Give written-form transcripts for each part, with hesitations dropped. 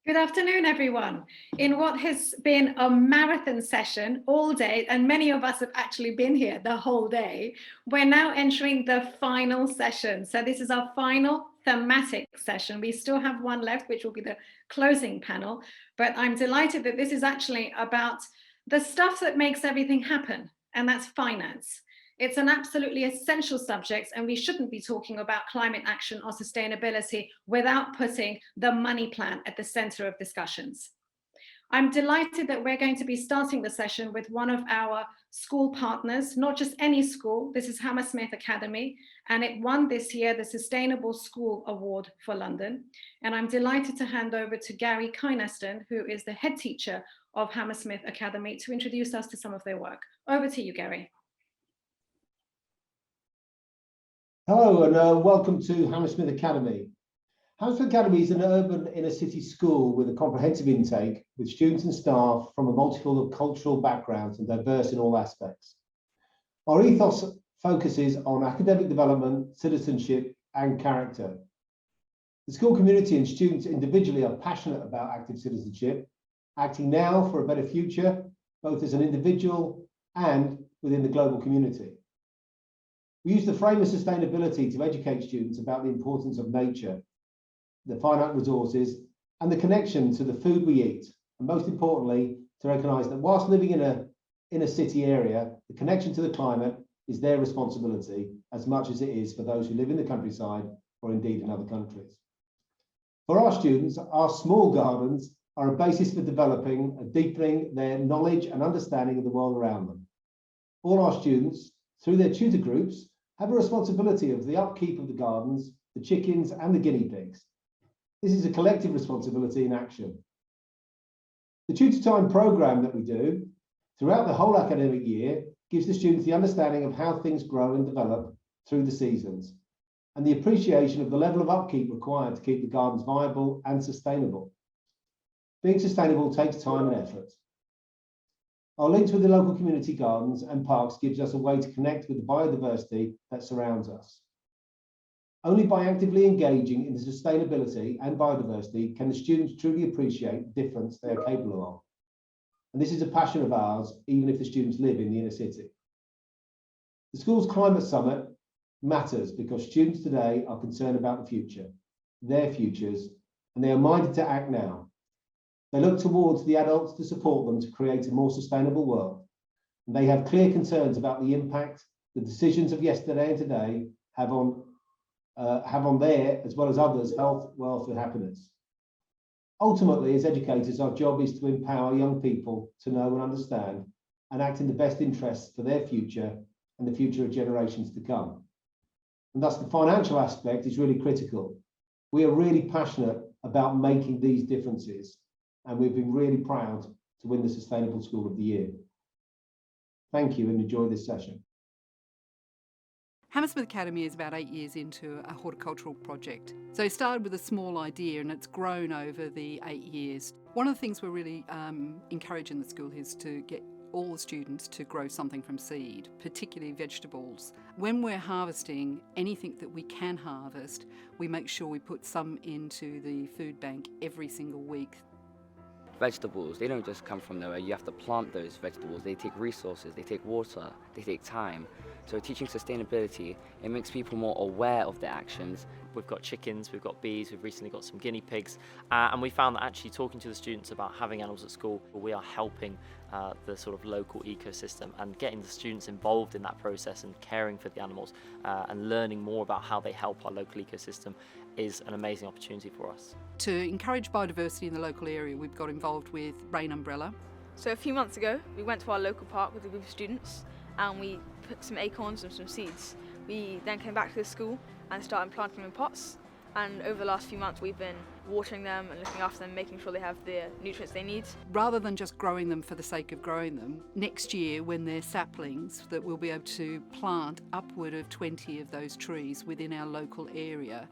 Good afternoon, everyone. In what has been a marathon session all day, and many of us have actually been here the whole day, we're now entering the final session. So this is our final thematic session. We still have one left, which will be the closing panel, but I'm delighted that this is actually about the stuff that makes everything happen, and that's finance. It's an absolutely essential subject, and we shouldn't be talking about climate action or sustainability without putting the money plan at the center of discussions. I'm delighted that we're going to be starting the session with one of our school partners, not just any school. This is Hammersmith Academy, and it won this year the Sustainable School Award for London. And I'm delighted to hand over to Gary Kynaston, who is the head teacher of Hammersmith Academy, to introduce us to some of their work. Over to you, Gary. Hello and welcome to Hammersmith Academy. Hammersmith Academy is an urban inner city school with a comprehensive intake with students and staff from a multitude of cultural backgrounds and diverse in all aspects. Our ethos focuses on academic development, citizenship and character. The school community and students individually are passionate about active citizenship, acting now for a better future, both as an individual and within the global community. We use the frame of sustainability to educate students about the importance of nature, the finite resources, and the connection to the food we eat, and most importantly, to recognise that whilst living in a city area, the connection to the climate is their responsibility as much as it is for those who live in the countryside or indeed in other countries. For our students, our small gardens are a basis for developing and deepening their knowledge and understanding of the world around them. All our students, through their tutor groups, have a responsibility of the upkeep of the gardens, the chickens and the guinea pigs. This is a collective responsibility in action. The tutor time programme that we do throughout the whole academic year gives the students the understanding of how things grow and develop through the seasons and the appreciation of the level of upkeep required to keep the gardens viable and sustainable. Being sustainable takes time and effort. Our links with the local community gardens and parks gives us a way to connect with the biodiversity that surrounds us. Only by actively engaging in the sustainability and biodiversity can the students truly appreciate the difference they are capable of. And this is a passion of ours, even if the students live in the inner city. The school's climate summit matters because students today are concerned about the future, their futures, and they are minded to act now. They look towards the adults to support them to create a more sustainable world. And they have clear concerns about the impact the decisions of yesterday and today have on their, as well as others, health, wealth and happiness. Ultimately, as educators, our job is to empower young people to know and understand and act in the best interests for their future and the future of generations to come. And thus the financial aspect is really critical. We are really passionate about making these differences. And we've been really proud to win the Sustainable School of the Year. Thank you and enjoy this session. Hammersmith Academy is about 8 years into a horticultural project. So it started with a small idea and it's grown over the 8 years. One of the things we're really encouraging the school is to get all the students to grow something from seed, particularly vegetables. When we're harvesting anything that we can harvest, we make sure we put some into the food bank every single week. Vegetables, they don't just come from nowhere. You have to plant those vegetables. They take resources, they take water, they take time. So teaching sustainability, it makes people more aware of their actions. We've got chickens, we've got bees, we've recently got some guinea pigs, and we found that actually talking to the students about having animals at school, we are helping the sort of local ecosystem and getting the students involved in that process and caring for the animals and learning more about how they help our local ecosystem is an amazing opportunity for us. To encourage biodiversity in the local area, we've got involved with Rain Umbrella. So a few months ago, we went to our local park with a group of students and we put some acorns and some seeds. We then came back to the school and started planting them in pots. And over the last few months, we've been watering them and looking after them, making sure they have the nutrients they need. Rather than just growing them for the sake of growing them, next year when they're saplings, that we'll be able to plant upward of 20 of those trees within our local area.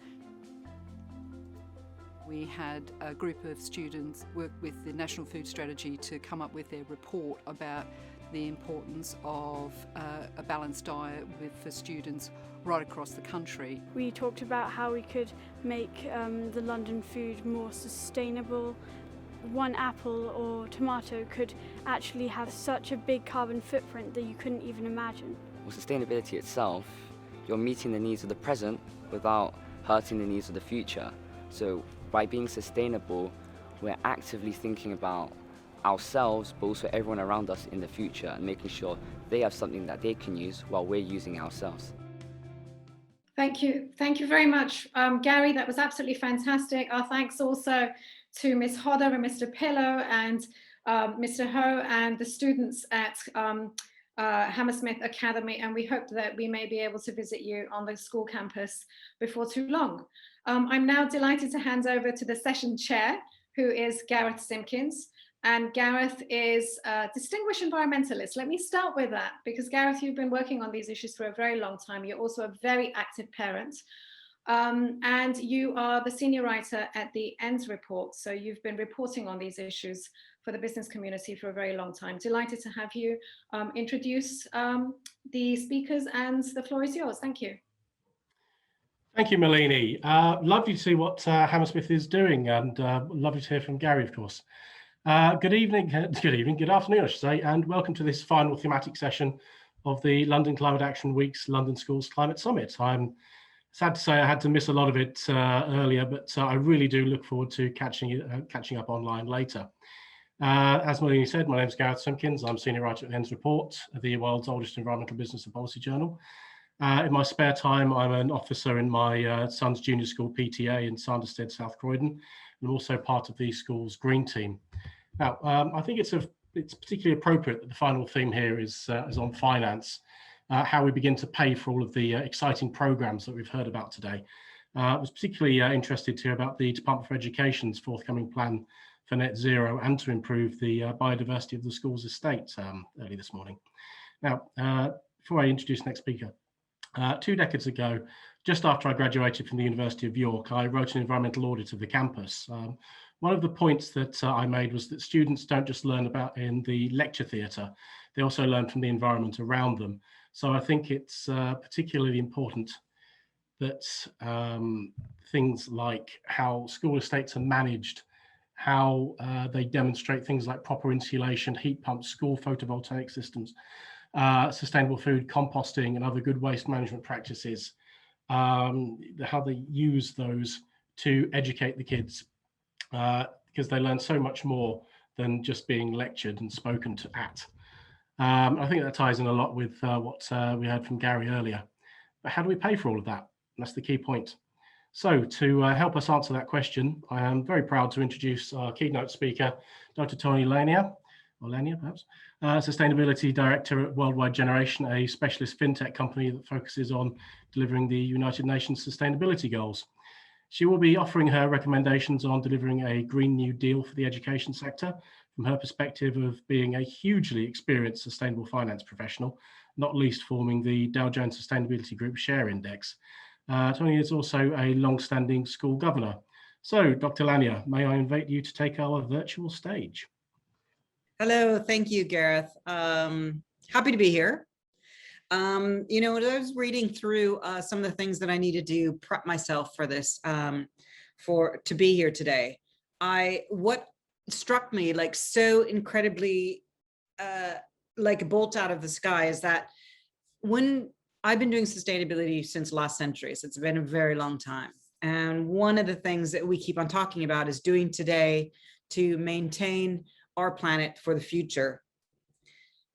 We had a group of students work with the National Food Strategy to come up with their report about the importance of a balanced diet for students right across the country. We talked about how we could make the London food more sustainable one apple or tomato could actually have such a big carbon footprint that you couldn't even imagine. Well, sustainability itself, you're meeting the needs of the present without hurting the needs of the future. So by being sustainable, we're actively thinking about ourselves, but also everyone around us in the future, and making sure they have something that they can use while we're using ourselves. Thank you. Thank you very much, Gary. That was absolutely fantastic. Our thanks also to Ms. Hodder and Mr. Pillow and Mr. Ho and the students at Hammersmith Academy. And we hope that we may be able to visit you on the school campus before too long. I'm now delighted to hand over to the session chair, who is Gareth Simkins. And Gareth is a distinguished environmentalist. Let me start with that, because Gareth, you've been working on these issues for a very long time. You're also a very active parent. And you are the senior writer at the ENDS report. So you've been reporting on these issues for the business community for a very long time. Delighted to have you introduce the speakers, and the floor is yours. Thank you. Thank you, Madlani. Lovely to see what Hammersmith is doing, and lovely to hear from Gary, of course. Good afternoon, I should say, and welcome to this final thematic session of the London Climate Action Week's London Schools Climate Summit. I'm sad to say I had to miss a lot of it earlier, but I really do look forward to catching up online later. As Madlani said, my name is Gareth Simkins. I'm senior writer at the ENDS Report, the world's oldest environmental business and policy journal. In my spare time, I'm an officer in my son's junior school PTA in Sanderstead, South Croydon, and I'm also part of the school's green team. Now, I think it's particularly appropriate that the final theme here is on finance, how we begin to pay for all of the exciting programs that we've heard about today. I was particularly interested to hear about the Department for Education's forthcoming plan for net zero and to improve the biodiversity of the school's estate early this morning. Now, before I introduce the next speaker, 2 decades ago, just after I graduated from the University of York, I wrote an environmental audit of the campus. One of the points that I made was that students don't just learn about in the lecture theatre, they also learn from the environment around them. So I think it's particularly important that things like how school estates are managed, how they demonstrate things like proper insulation, heat pumps, school photovoltaic systems, sustainable food, composting and other good waste management practices, how they use those to educate the kids, because they learn so much more than just being lectured and spoken to at. I think that ties in a lot with what we heard from Gary earlier. But how do we pay for all of that? That's the key point. So to help us answer that question, I am very proud to introduce our keynote speaker, Dr. Tauni Lanier, or Lanier perhaps, Sustainability Director at Worldwide Generation, a specialist fintech company that focuses on delivering the United Nations Sustainability Goals. She will be offering her recommendations on delivering a Green New Deal for the education sector from her perspective of being a hugely experienced sustainable finance professional, not least forming the Dow Jones Sustainability Group Share Index. Tauni is also a long-standing school governor. So, Dr. Lanier, may I invite you to take our virtual stage? Hello, thank you, Gareth. Happy to be here. You know, as I was reading through some of the things that I needed to prep myself for this, to be here today, what struck me like so incredibly like a bolt out of the sky is that when I've been doing sustainability since last century, so it's been a very long time. And one of the things that we keep on talking about is doing today to maintain our planet for the future.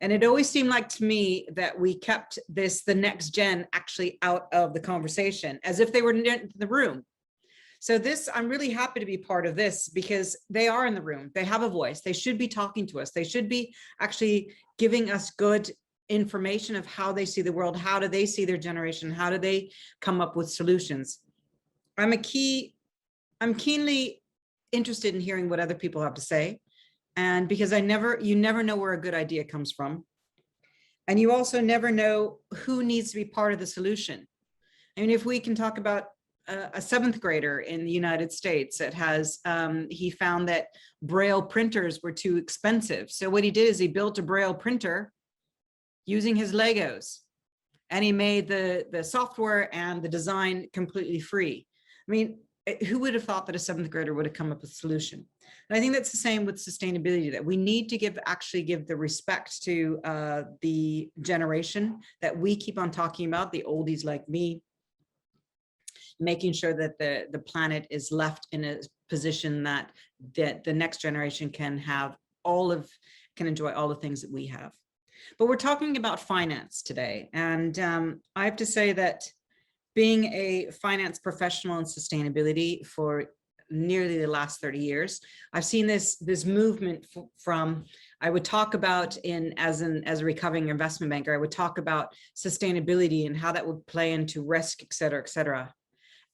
And it always seemed like to me that we kept the next gen actually out of the conversation as if they were in the room. So I'm really happy to be part of this because they are in the room. They have a voice. They should be talking to us. They should be actually giving us good information of how they see the world. How do they see their generation? How do they come up with solutions? I'm keenly interested in hearing what other people have to say. And because you never know where a good idea comes from. And you also never know who needs to be part of the solution. I mean, if we can talk about a 7th grader in the United States that he found that Braille printers were too expensive. So what he did is he built a Braille printer using his Legos, and he made the software and the design completely free. I mean, who would have thought that a 7th grader would have come up with a solution? And I think that's the same with sustainability, that we need to actually give the respect to the generation that we keep on talking about, the oldies like me, making sure that the planet is left in a position that the next generation can enjoy all the things that we have. But we're talking about finance today. And I have to say that being a finance professional in sustainability for nearly the last 30 years, I've seen this movement from, I would talk about as a recovering investment banker, I would talk about sustainability and how that would play into risk, et cetera, et cetera.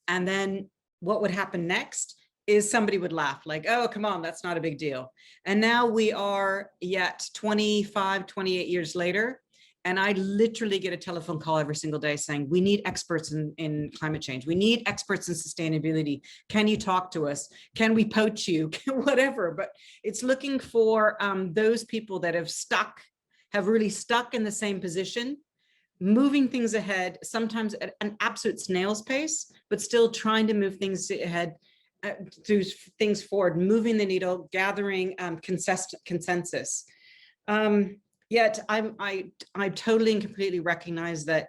And then what would happen next is somebody would laugh like, oh, come on, that's not a big deal. And now we are yet 25, 28 years later, and I literally get a telephone call every single day saying, we need experts in climate change. We need experts in sustainability. Can you talk to us? Can we poach you? Whatever. But it's looking for those people that have really stuck in the same position, moving things ahead, sometimes at an absolute snail's pace, but still trying to move things ahead, through things forward, moving the needle, gathering consensus. Yet I totally and completely recognize that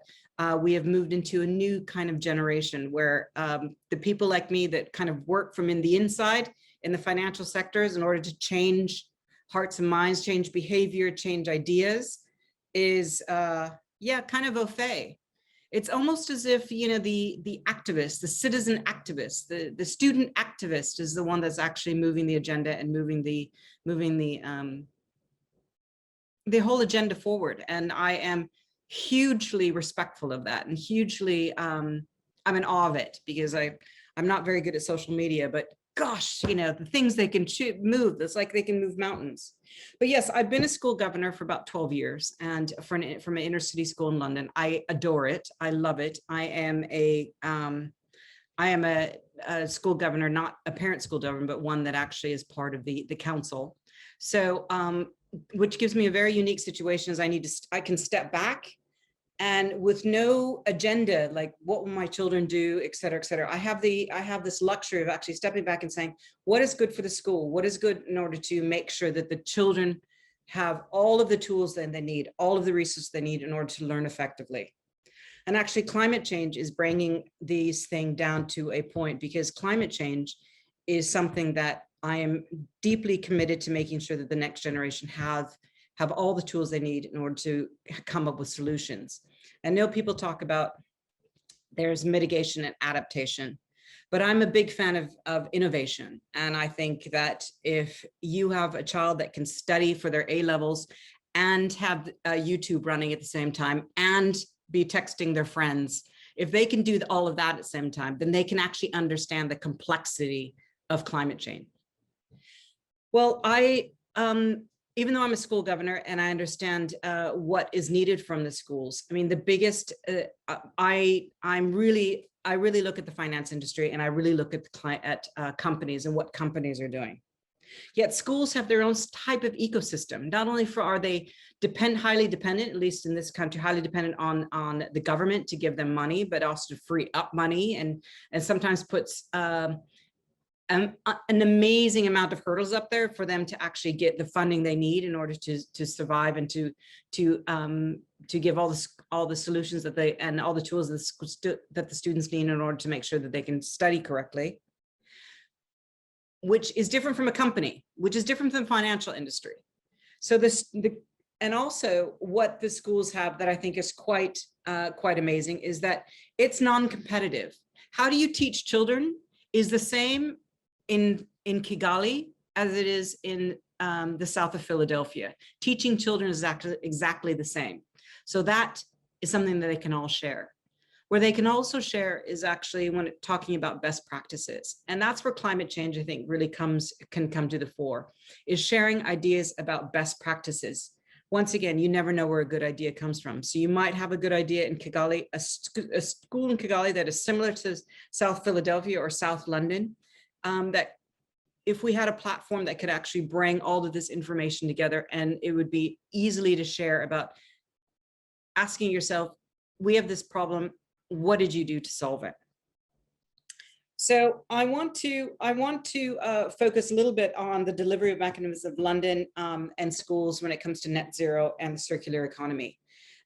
we have moved into a new kind of generation where the people like me that kind of work from the inside in the financial sectors in order to change hearts and minds, change behavior, change ideas is, kind of au fait. It's almost as if, the activist, the citizen activist, the student activist is the one that's actually moving the agenda and moving the whole agenda forward. And I am hugely respectful of that, and hugely, I'm in awe of it, because I'm not very good at social media, but gosh, the things they can move, it's like they can move mountains. But yes, I've been a school governor for about 12 years, and from an inner city school in London. I adore it. I love it. I am a school governor, not a parent school governor, but one that actually is part of the council. So, which gives me a very unique situation, is I can step back, and with no agenda, like what will my children do, et cetera, et cetera. I have this luxury of actually stepping back and saying, what is good for the school? What is good in order to make sure that the children have all of the tools that they need, all of the resources they need in order to learn effectively. And actually climate change is bringing these things down to a point, because climate change is something that I am deeply committed to making sure that the next generation have all the tools they need in order to come up with solutions. I know people talk about there's mitigation and adaptation, but I'm a big fan of innovation. And I think that if you have a child that can study for their A-levels and have YouTube running at the same time and be texting their friends, if they can do all of that at the same time, then they can actually understand the complexity of climate change. Well, even though I'm a school governor and I understand what is needed from the schools, I mean, the biggest, I really look at the finance industry, and I really look at companies and what companies are doing. Yet schools have their own type of ecosystem. Not only are they highly dependent, at least in this country, highly dependent on the government to give them money, but also to free up money, and sometimes puts an amazing amount of hurdles up there for them to actually get the funding they need in order to survive, and to give all the solutions and all the tools that the students need in order to make sure that they can study correctly, which is different from a company, which is different from the financial industry. So and also what the schools have that I think is quite amazing is that it's non-competitive. How do you teach children is the same in Kigali as it is in the south of Philadelphia. Teaching children is exactly the same. So that is something that they can all share. Where they can also share is actually when talking about best practices. And that's where climate change, I think, really can come to the fore, is sharing ideas about best practices. Once again, you never know where a good idea comes from. So you might have a good idea in Kigali, a school in Kigali that is similar to South Philadelphia or South London, that if we had a platform that could actually bring all of this information together, and it would be easily to share about asking yourself, we have this problem, what did you do to solve it? So I want to focus a little bit on the delivery of mechanisms of London and schools when it comes to net zero and the circular economy.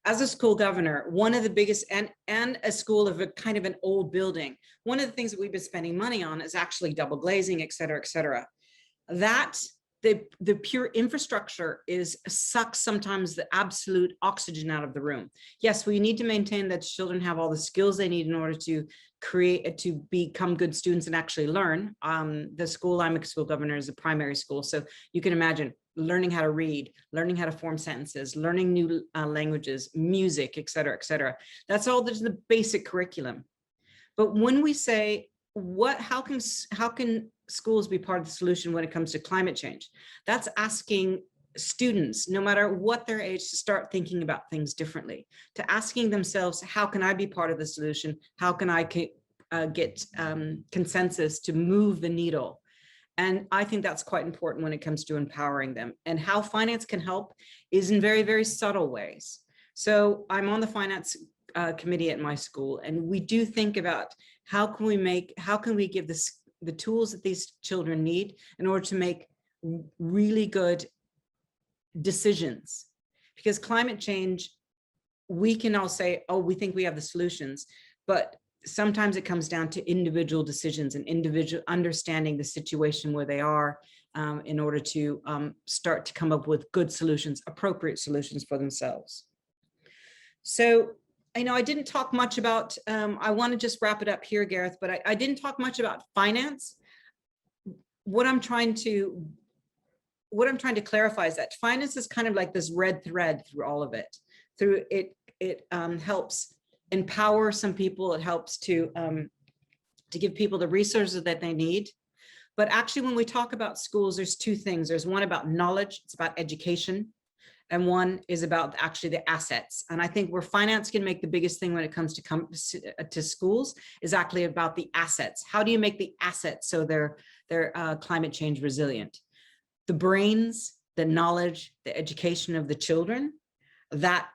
As a school governor, one of the biggest, and a school of a kind of an old building, one of the things that we've been spending money on is actually double glazing, et cetera, et cetera. That the pure infrastructure sucks sometimes the absolute oxygen out of the room. Yes, we need to maintain that children have all the skills they need in order to become good students and actually learn. The school I'm a school governor is a primary school, so you can imagine learning how to read, learning how to form sentences, learning new languages, music, et cetera, et cetera. That's all the basic curriculum. But when we say how can schools be part of the solution when it comes to climate change? That's asking students, no matter what their age, to start thinking about things differently, to asking themselves, how can I be part of the solution? How can I get consensus to move the needle? And I think that's quite important when it comes to empowering them. And how finance can help is in very, very subtle ways. So I'm on the finance committee at my school, and we do think about how can we give the tools that these children need in order to make really good decisions. Because climate change, we can all say, oh, we think we have the solutions, but sometimes it comes down to individual decisions and individual understanding the situation where they are in order to start to come up with good solutions, appropriate solutions for themselves. So, I didn't talk much about, I want to just wrap it up here, Gareth, but I didn't talk much about finance. What I'm trying to clarify is that finance is kind of like this red thread through all of it. Through it helps empower some people. It helps to give people the resources that they need. But actually, when we talk about schools, there's two things. There's one about knowledge, it's about education, and one is about actually the assets. And I think where finance can make the biggest thing when it comes to schools is actually about the assets. How do you make the assets so they're climate change resilient? The brains, the knowledge, the education of the children, that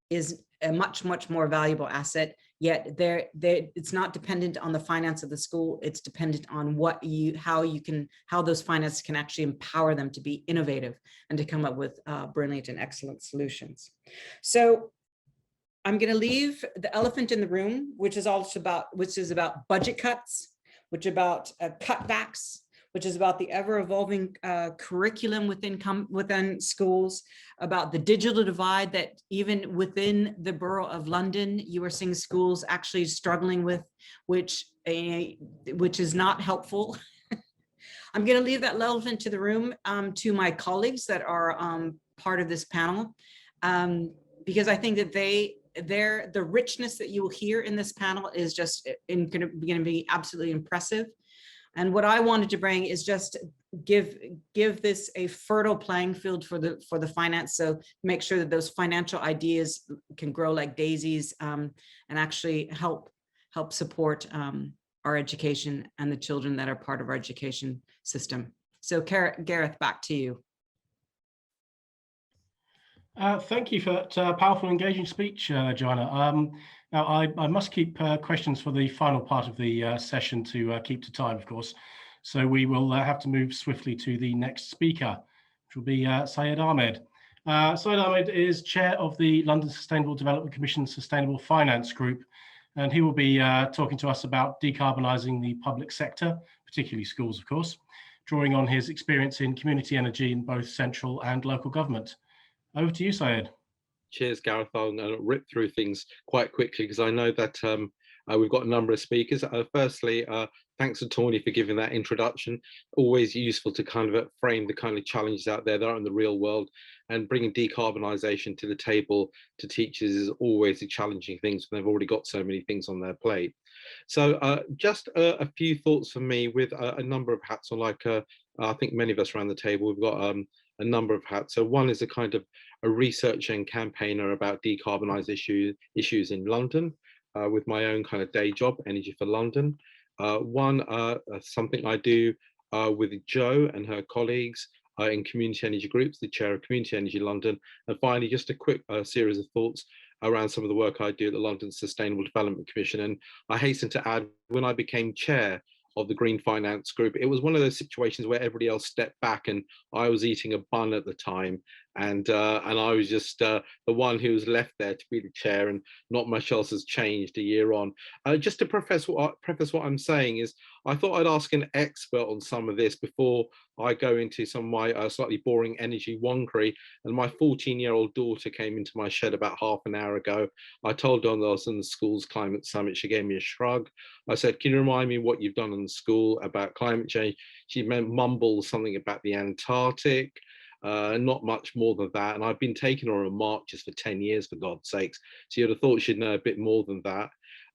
is a much, much more valuable asset. Yet it's not dependent on the finance of the school. It's dependent on how those finances can actually empower them to be innovative and to come up with brilliant and excellent solutions. So I'm going to leave the elephant in the room, which is about budget cuts, which is about cutbacks, which is about the ever-evolving curriculum within schools, about the digital divide that even within the borough of London, you are seeing schools actually struggling with, which is not helpful. I'm going to leave that elephant to the room to my colleagues that are part of this panel, because I think that the richness that you will hear in this panel is just going to be absolutely impressive. And what I wanted to bring is just give this a fertile playing field for the finance. So make sure that those financial ideas can grow like daisies and actually help support our education and the children that are part of our education system. So Gareth, back to you. Thank you for that powerful, engaging speech, Joanna. Now, I must keep questions for the final part of the session to keep to time, of course. So we will have to move swiftly to the next speaker, which will be Syed Ahmed. Syed Ahmed is chair of the London Sustainable Development Commission Sustainable Finance Group, and he will be talking to us about decarbonising the public sector, particularly schools, of course, drawing on his experience in community energy in both central and local government. Over to you, Syed. Cheers, Gareth. I'll rip through things quite quickly because I know that we've got a number of speakers. Firstly, thanks to Tauni for giving that introduction. Always useful to kind of frame the kind of challenges out there that are in the real world, and bringing decarbonisation to the table to teachers is always a challenging thing. So they've already got so many things on their plate. So just a few thoughts from me with a number of hats on. Like I think many of us around the table, we've got a number of hats. So one is a kind of a researcher and campaigner about decarbonised issues in London with my own kind of day job, Energy for London. Something I do with Jo and her colleagues in community energy groups, the chair of Community Energy London. And finally, just a quick series of thoughts around some of the work I do at the London Sustainable Development Commission. And I hasten to add, when I became chair of the Green Finance Group. It was one of those situations where everybody else stepped back, and I was eating a bun at the time, and I was just the one who was left there to be the chair, and not much else has changed a year on. Just to preface what I'm saying is, I thought I'd ask an expert on some of this before I go into some of my slightly boring energy wonkery. And my 14-year-old daughter came into my shed about half an hour ago. I told her I was in the school's climate summit. She gave me a shrug. I said, can you remind me what you've done in the school about climate change? She mumbled something about the Antarctic. Not much more than that. And I've been taking her on marches for 10 years, for God's sakes. So you'd have thought she'd know a bit more than that.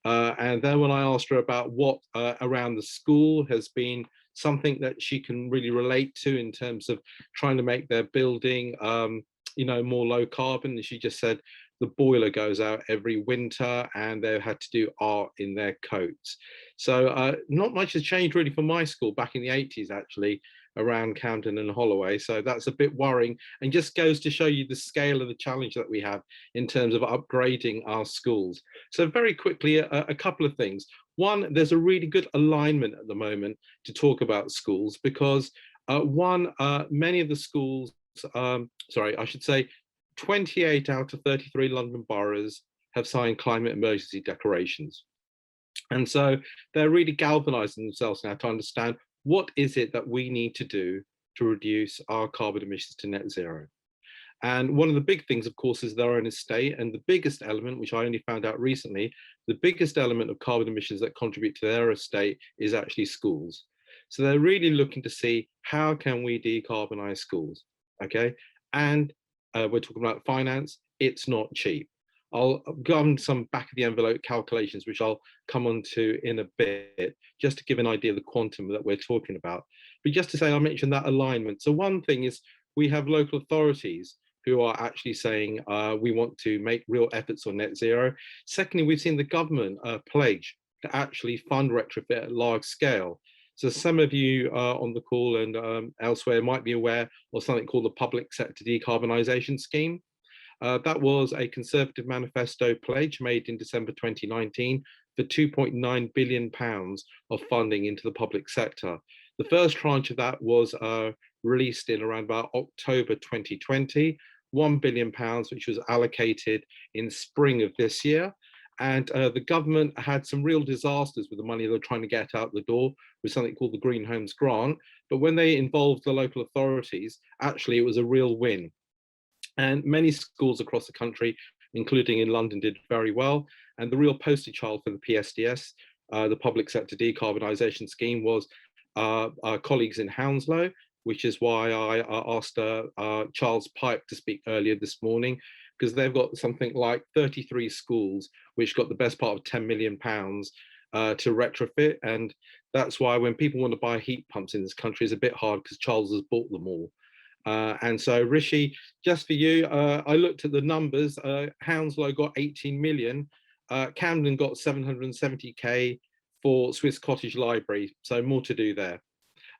And then when I asked her about what around the school has been something that she can really relate to in terms of trying to make their building, more low carbon, and she just said the boiler goes out every winter and they've had to do art in their coats. So not much has changed really for my school back in the 80s, actually, around Camden and Holloway. So that's a bit worrying, and just goes to show you the scale of the challenge that we have in terms of upgrading our schools. So very quickly, a couple of things. One, there's a really good alignment at the moment to talk about schools, because many of the schools, 28 out of 33 London boroughs have signed climate emergency declarations. And so they're really galvanizing themselves now to understand what is it that we need to do to reduce our carbon emissions to net zero. And one of the big things, of course, is their own estate. And the biggest element, which I only found out recently, the biggest element of carbon emissions that contribute to their estate is actually schools. So they're really looking to see, how can we decarbonize schools? Okay. And we're talking about finance. It's not cheap. I'll go on some back of the envelope calculations, which I'll come on to in a bit, just to give an idea of the quantum that we're talking about. But just to say, I mentioned that alignment. So one thing is, we have local authorities who are actually saying we want to make real efforts on net zero. Secondly, we've seen the government pledge to actually fund retrofit at large scale. So some of you on the call and elsewhere might be aware of something called the Public Sector Decarbonisation Scheme. That was a Conservative manifesto pledge made in December 2019 for £2.9 billion of funding into the public sector. The first tranche of that was released in around about October 2020, £1 billion, which was allocated in spring of this year. And the government had some real disasters with the money they were trying to get out the door with something called the Green Homes Grant. But when they involved the local authorities, actually it was a real win. And many schools across the country, including in London, did very well. And the real poster child for the PSDS, the Public Sector Decarbonisation Scheme, was our colleagues in Hounslow, which is why I asked Charles Pipe to speak earlier this morning, because they've got something like 33 schools, which got the best part of £10 million to retrofit. And that's why when people want to buy heat pumps in this country, it's a bit hard, because Charles has bought them all. And so Rishi, just for you, I looked at the numbers. Hounslow got 18 million, Camden got 770k for Swiss Cottage Library, so more to do there.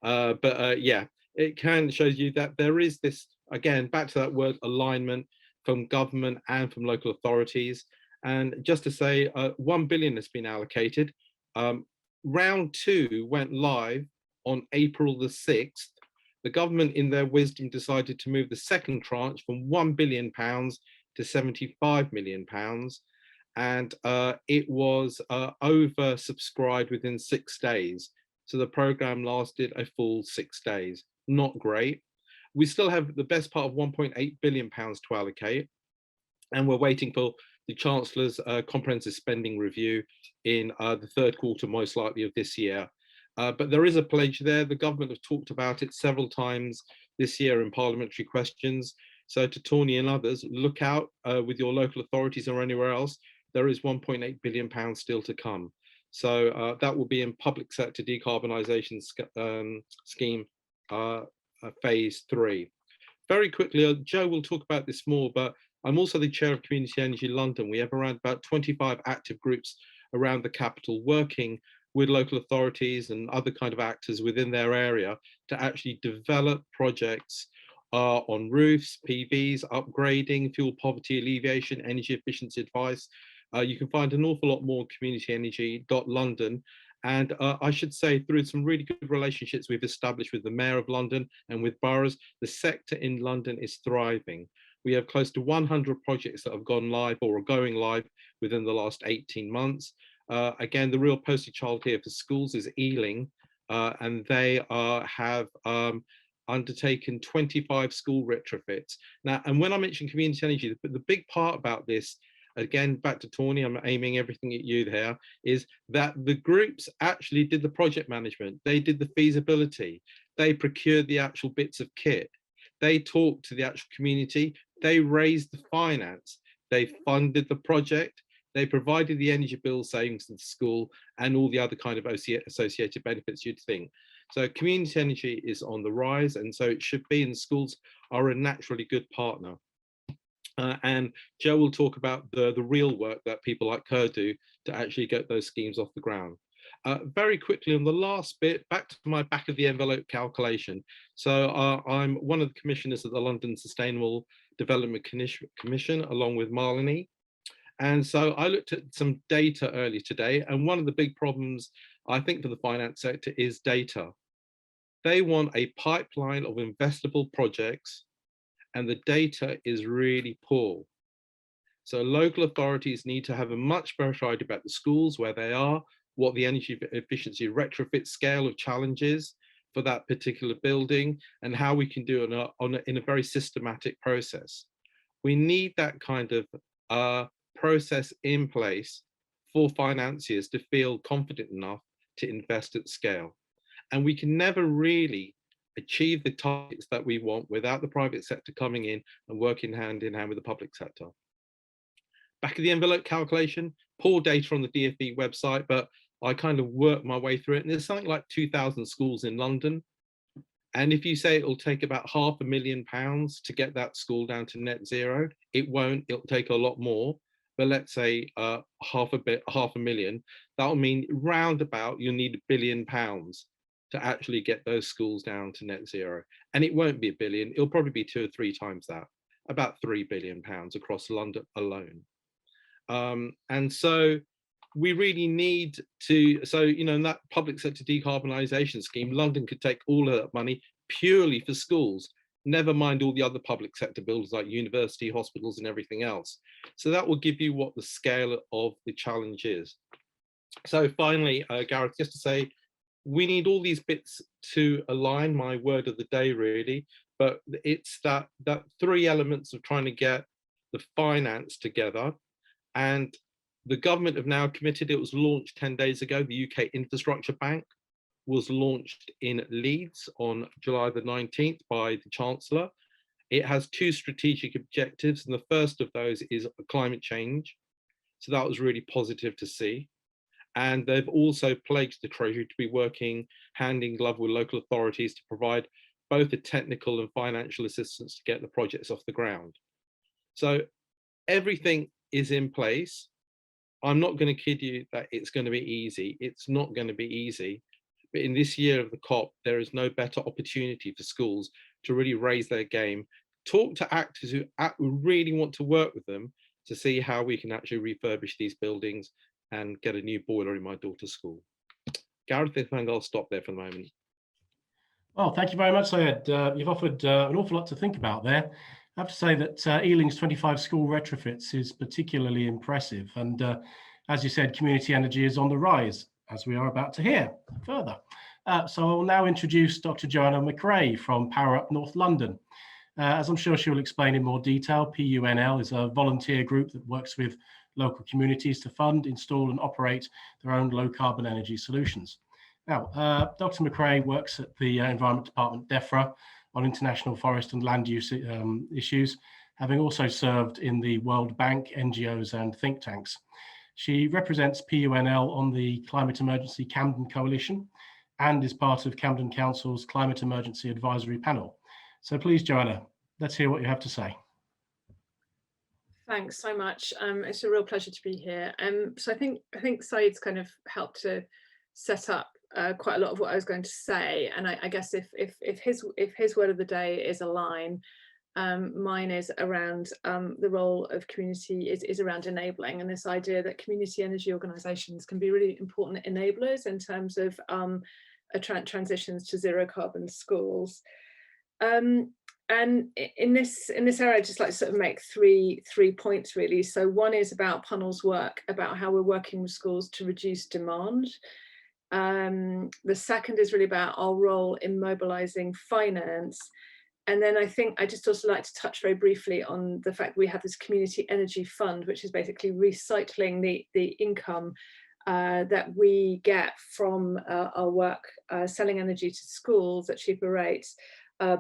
Yeah, it can show you that there is this, again, back to that word alignment from government and from local authorities. And just to say, 1 billion has been allocated. Round 2 went live on April the 6th. The government, in their wisdom, decided to move the second tranche from £1 billion to £75 million. And it was oversubscribed within 6 days. So the programme lasted a full 6 days. Not great. We still have the best part of £1.8 billion to allocate. And we're waiting for the Chancellor's comprehensive spending review in the third quarter, most likely, of this year. But there is a pledge there. The government have talked about it several times this year in parliamentary questions. So to Tauni and others, look out with your local authorities or anywhere else. There is £1.8 billion still to come. So that will be in Public Sector Decarbonisation Scheme Phase 3. Very quickly, Joe will talk about this more, but I'm also the chair of Community Energy London. We have around about 25 active groups around the capital working with local authorities and other kind of actors within their area to actually develop projects on roofs, PVs, upgrading, fuel poverty alleviation, energy efficiency advice. You can find an awful lot more communityenergy.london. And I should say, through some really good relationships we've established with the Mayor of London and with boroughs, the sector in London is thriving. We have close to 100 projects that have gone live or are going live within the last 18 months. Again, the real poster child here for schools is Ealing, and they have undertaken 25 school retrofits. Now, and when I mention community energy, the big part about this, again, back to Tauni, I'm aiming everything at you there, is that the groups actually did the project management, they did the feasibility, they procured the actual bits of kit, they talked to the actual community, they raised the finance, they funded the project, they provided the energy bill savings to the school and all the other kind of associated benefits you'd think. So community energy is on the rise, and so it should be, and schools are a naturally good partner. And Joe will talk about the real work that people like Cllr do to actually get those schemes off the ground. Very quickly on the last bit, back to my back of the envelope calculation. So I'm one of the commissioners of the London Sustainable Development Commission, along with Madlani. And so I looked at some data earlier today, and one of the big problems, I think, for the finance sector is data. They want a pipeline of investable projects, and the data is really poor. So local authorities need to have a much better idea about the schools, where they are, what the energy efficiency retrofit scale of challenge is for that particular building, and how we can do it in a very systematic process. We need that kind of process in place for financiers to feel confident enough to invest at scale. And we can never really achieve the targets that we want without the private sector coming in and working hand in hand with the public sector. Back of the envelope calculation, poor data on the DfE website, but I kind of worked my way through it. And there's something like 2,000 schools in London. And if you say it'll take about £500,000 to get that school down to net zero, it won't, it'll take a lot more. But let's say £500,000, that'll mean roundabout you'll need £1 billion to actually get those schools down to net zero. And it won't be $1 billion, it'll probably be 2 or 3 times that, about £3 billion across London alone. And so we really need to, so, you know, in that public sector decarbonisation scheme, London could take all of that money purely for schools, never mind all the other public sector buildings like university, hospitals and everything else. So that will give you what the scale of the challenge is. So finally, Gareth, just to say, we need all these bits to align, my word of the day really, but it's that 3 elements of trying to get the finance together. And the government have now committed, it was launched 10 days ago, the UK Infrastructure Bank was launched in Leeds on July the 19th by the Chancellor. It has 2 strategic objectives, and the first of those is climate change. So that was really positive to see. And they've also pledged the Treasury to be working hand in glove with local authorities to provide both the technical and financial assistance to get the projects off the ground. So everything is in place. I'm not going to kid you that it's going to be easy. It's not going to be easy. But in this year of the COP, there is no better opportunity for schools to really raise their game, talk to actors who really want to work with them to see how we can actually refurbish these buildings and get a new boiler in my daughter's school. Gareth, I think I'll stop there for the moment. Well, thank you very much, Syed. You've offered an awful lot to think about there. I have to say that Ealing's 25 school retrofits is particularly impressive. And as you said, community energy is on the rise, as we are about to hear further. So I'll now introduce Dr. Joanna Macrae from Power Up North London. As I'm sure she'll explain in more detail, PUNL is a volunteer group that works with local communities to fund, install and operate their own low carbon energy solutions. Now, Dr. Macrae works at the Environment Department, DEFRA, on international forest and land use issues, having also served in the World Bank, NGOs and think tanks. She represents PUNL on the Climate Emergency Camden Coalition and is part of Camden Council's Climate Emergency Advisory Panel. So please, Joanna, let's hear what you have to say. Thanks so much. It's a real pleasure to be here. So I think Syed's kind of helped to set up quite a lot of what I was going to say, and I guess if his word of the day is align, Mine is around the role of community is around enabling, and this idea that community energy organisations can be really important enablers in terms of transitions to zero carbon schools. And in this area, I'd just like to sort of make three points really. So one is about Punnell's work about how we're working with schools to reduce demand. The second is really about our role in mobilising finance. And then I think I just also like to touch very briefly on the fact that we have this community energy fund, which is basically recycling the income that we get from our work selling energy to schools at cheaper rates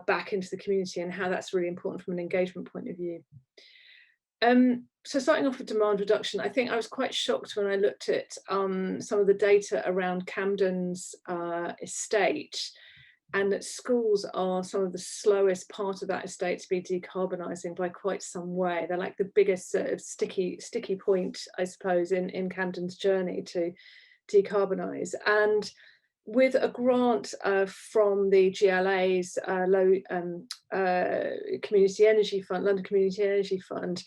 back into the community, and how that's really important from an engagement point of view. So starting off with demand reduction, I think I was quite shocked when I looked at some of the data around Camden's estate, and that schools are some of the slowest part of that estate to be decarbonising by quite some way. They're like the biggest sort of sticky point, I suppose, in Camden's journey to decarbonise. And with a grant from the GLA's Community Energy Fund, London Community Energy Fund,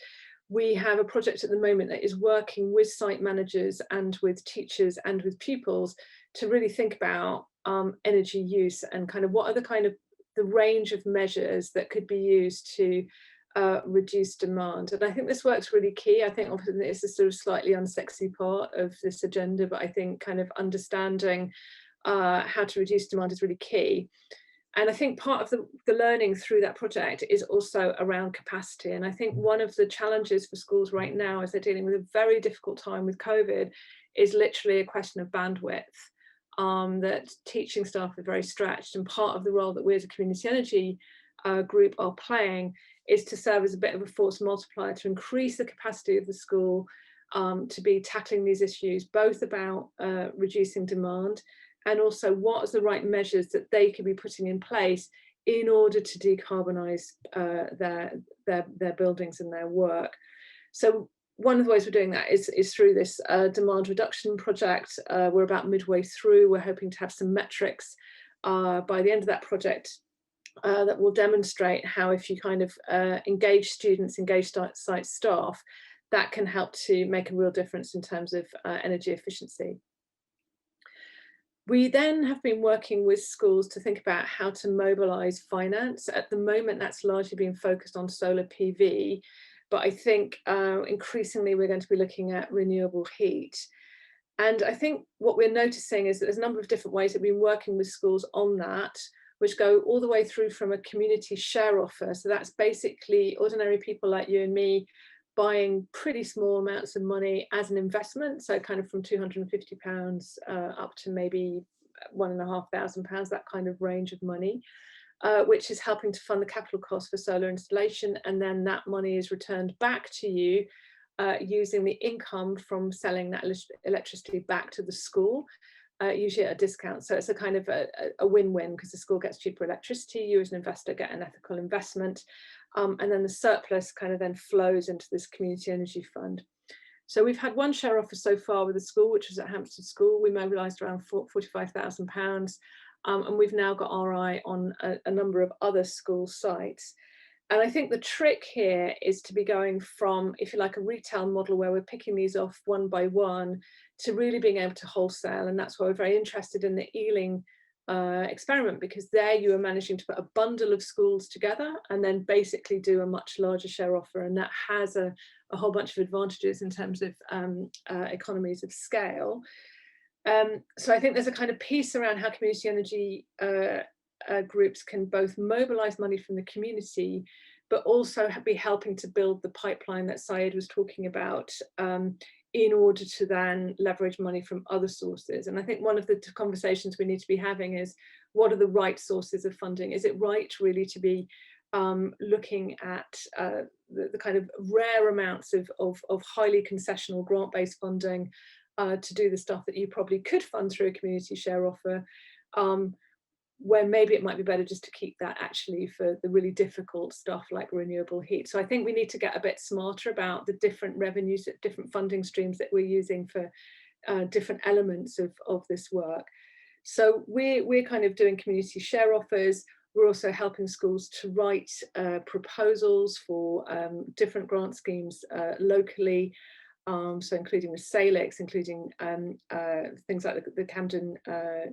we have a project at the moment that is working with site managers and with teachers and with pupils to really think about energy use and kind of what are the range of measures that could be used to reduce demand. And I think this work's really key. I think often it's a sort of slightly unsexy part of this agenda, but I think kind of understanding how to reduce demand is really key. And I think part of the learning through that project is also around capacity. And I think one of the challenges for schools right now as they're dealing with a very difficult time with COVID is literally a question of bandwidth. That teaching staff are very stretched, and part of the role that we as a community energy group are playing is to serve as a bit of a force multiplier to increase the capacity of the school to be tackling these issues, both about reducing demand and also what is the right measures that they could be putting in place in order to decarbonise their buildings and their work. So one of the ways we're doing that is through this demand reduction project. We're about midway through. We're hoping to have some metrics by the end of that project that will demonstrate how if you kind of engage students, engage site staff, that can help to make a real difference in terms of energy efficiency. We then have been working with schools to think about how to mobilise finance. At the moment, that's largely been focused on solar PV, but I think increasingly we're going to be looking at renewable heat. And I think what we're noticing is that there's a number of different ways that we've been working with schools on that, which go all the way through from a community share offer. So that's basically ordinary people like you and me buying pretty small amounts of money as an investment, so kind of from £250 up to maybe £1,500, that kind of range of money, which is helping to fund the capital cost for solar installation, and then that money is returned back to you using the income from selling that electricity back to the school, usually at a discount. So it's a kind of a win-win, because the school gets cheaper electricity, you as an investor get an ethical investment, and then the surplus kind of then flows into this community energy fund. So we've had one share offer so far with the school, which was at Hampstead School. We mobilised around £45,000, and we've now got our eye on a number of other school sites. And I think the trick here is to be going from, if you like, a retail model where we're picking these off one by one to really being able to wholesale. And that's why we're very interested in the Ealing experiment, because there you are managing to put a bundle of schools together and then basically do a much larger share offer. And that has a whole bunch of advantages in terms of economies of scale. So I think there's a kind of piece around how community energy groups can both mobilise money from the community, but also be helping to build the pipeline that Syed was talking about in order to then leverage money from other sources. And I think one of the conversations we need to be having is, what are the right sources of funding? Is it right really to be looking at the kind of rare amounts of highly concessional grant-based funding to do the stuff that you probably could fund through a community share offer, where maybe it might be better just to keep that actually for the really difficult stuff like renewable heat. So I think we need to get a bit smarter about the different revenues, different funding streams that we're using for different elements of this work. So we're kind of doing community share offers. We're also helping schools to write proposals for different grant schemes locally, so including with Salix, including things like the Camden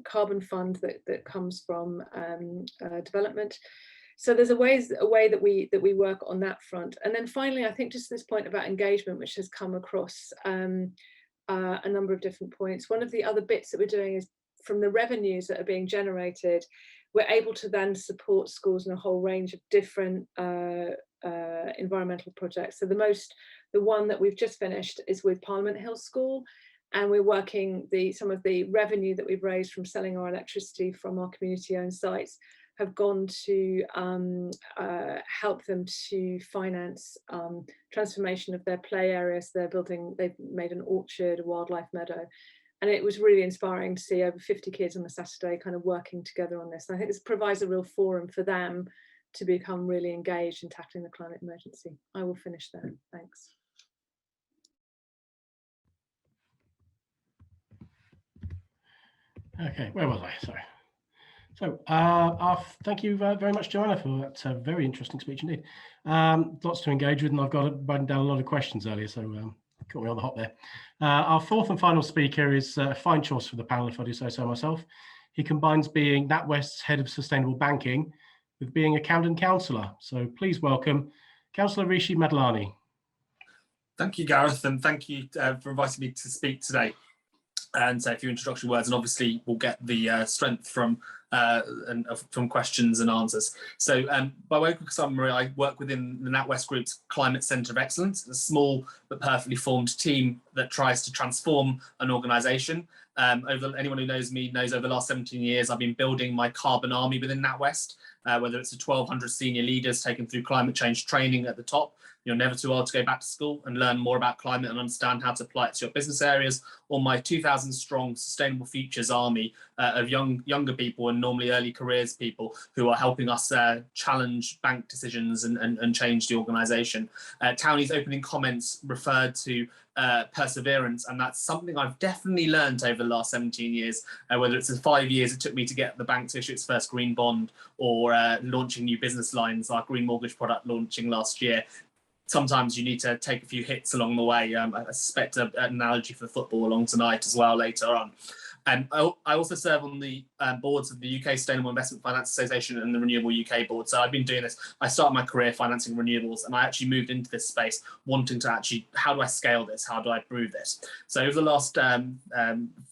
Carbon Fund that comes from development. So there's a way that we work on that front. And then finally, I think just this point about engagement, which has come across a number of different points. One of the other bits that we're doing is from the revenues that are being generated, we're able to then support schools in a whole range of different environmental projects. So the one that we've just finished is with Parliament Hill School, and we're working some of the revenue that we've raised from selling our electricity from our community-owned sites have gone to help them to finance transformation of their play areas. They've made an orchard, a wildlife meadow. And it was really inspiring to see over 50 kids on a Saturday kind of working together on this. And I think this provides a real forum for them to become really engaged in tackling the climate emergency. I will finish there. Thanks. Okay, where was I? Sorry. So thank you very much, Joanna, for that very interesting speech indeed. Lots to engage with, and I've got written down a lot of questions earlier, so caught me on the hop there. Our fourth and final speaker is a fine choice for the panel, if I do say so myself. He combines being NatWest's Head of Sustainable Banking with being a Camden councillor. So please welcome Councillor Rishi Madlani. Thank you, Gareth, and thank you for inviting me to speak today and say a few introductory words, and obviously we'll get the strength from questions and answers. So by way of summary, I work within the NatWest Group's Climate Centre of Excellence, a small but perfectly formed team that tries to transform an organisation. Anyone who knows me knows over the last 17 years, I've been building my carbon army within NatWest, whether it's the 1,200 senior leaders taken through climate change training at the top. You're never too old to go back to school and learn more about climate and understand how to apply it to your business areas, or my 2,000 strong Sustainable Futures army of younger people and normally early careers people who are helping us challenge bank decisions and change the organisation. Tauni's opening comments referred to perseverance, and that's something I've definitely learned over the last 17 years, whether it's the 5 years it took me to get the bank to issue its first green bond, or launching new business lines, our green mortgage product launching last year. Sometimes you need to take a few hits along the way. I suspect an analogy for football along tonight as well later on. I also serve on the boards of the UK Sustainable Investment Finance Association and the Renewable UK board. So I've been doing this. I started my career financing renewables, and I actually moved into this space wanting to actually, how do I scale this? How do I improve this? So over the last